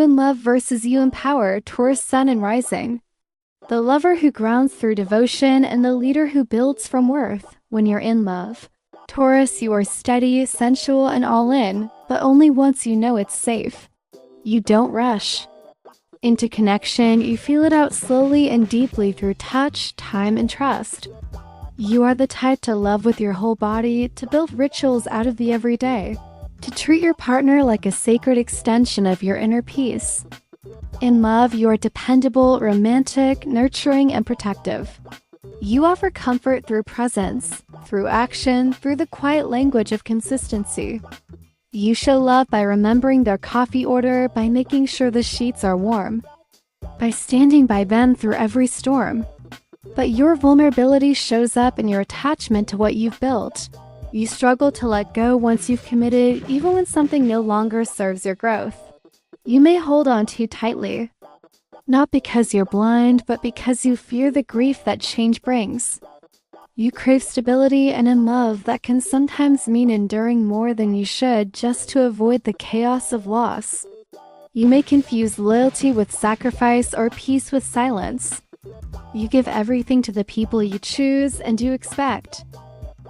in love versus you in power, Taurus sun and rising. The lover who grounds through devotion and the leader who builds from worth. When you're in love, Taurus, you are steady, sensual, and all in, but only once you know it's safe. You don't rush into connection, you feel it out slowly and deeply through touch, time, and trust. You are the type to love with your whole body, to build rituals out of the everyday, to treat your partner like a sacred extension of your inner peace. In love, you are dependable, romantic, nurturing, and protective. You offer comfort through presence, through action, through the quiet language of consistency. You show love by remembering their coffee order, by making sure the sheets are warm, by standing by them through every storm. But your vulnerability shows up in your attachment to what you've built. You struggle to let go once you've committed, even when something no longer serves your growth. You may hold on too tightly, not because you're blind, but because you fear the grief that change brings. You crave stability, and in love, that can sometimes mean enduring more than you should just to avoid the chaos of loss. You may confuse loyalty with sacrifice or peace with silence. You give everything to the people you choose, and you expect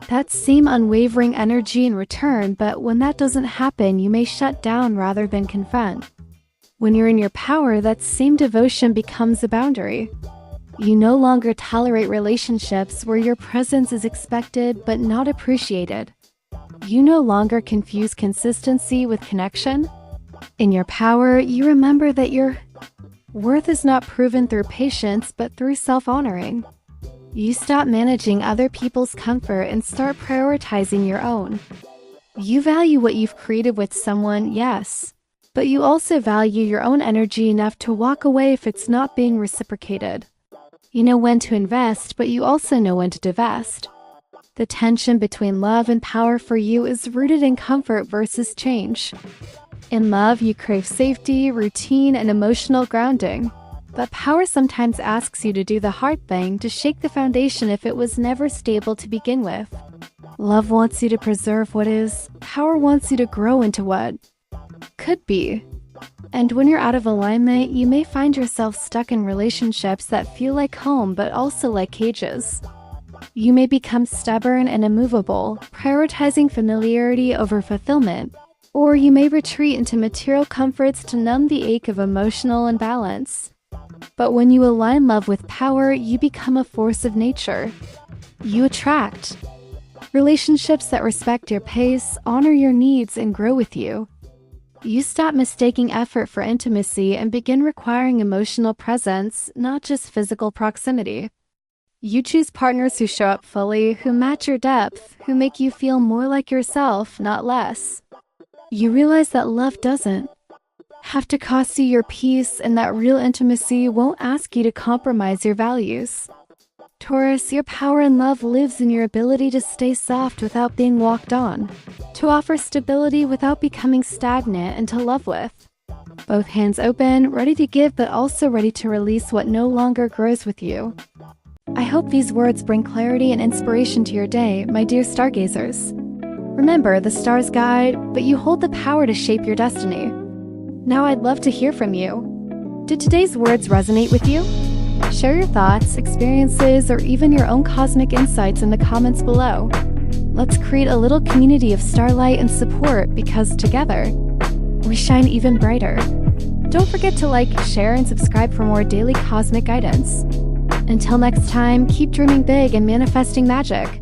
that same unwavering energy in return, but when that doesn't happen, you may shut down rather than confront. When you're in your power, that same devotion becomes a boundary. You no longer tolerate relationships where your presence is expected but not appreciated. You no longer confuse consistency with connection. In your power, you remember that your worth is not proven through patience but through self-honoring. You stop managing other people's comfort and start prioritizing your own. You value what you've created with someone, yes, but you also value your own energy enough to walk away if it's not being reciprocated. You know when to invest, but you also know when to divest. The tension between love and power for you is rooted in comfort versus change. In love, you crave safety, routine, and emotional grounding. But power sometimes asks you to do the hard thing, to shake the foundation if it was never stable to begin with. Love wants you to preserve what is. Power wants you to grow into what could be. And when you're out of alignment, you may find yourself stuck in relationships that feel like home but also like cages. You may become stubborn and immovable, prioritizing familiarity over fulfillment. Or you may retreat into material comforts to numb the ache of emotional imbalance. But when you align love with power, you become a force of nature. You attract relationships that respect your pace, honor your needs, and grow with you. You stop mistaking effort for intimacy and begin requiring emotional presence, not just physical proximity. You choose partners who show up fully, who match your depth, who make you feel more like yourself, not less. You realize that love doesn't have to cost you your peace, and that real intimacy won't ask you to compromise your values. Taurus, your power in love lives in your ability to stay soft without being walked on, to offer stability without becoming stagnant, and to love with both hands open, ready to give but also ready to release what no longer grows with you. I hope these words bring clarity and inspiration to your day, my dear stargazers. Remember, the stars guide, but you hold the power to shape your destiny. Now I'd love to hear from you. Did today's words resonate with you? Share your thoughts, experiences, or even your own cosmic insights in the comments below. Let's create a little community of starlight and support, because together, we shine even brighter. Don't forget to like, share, and subscribe for more daily cosmic guidance. Until next time, keep dreaming big and manifesting magic.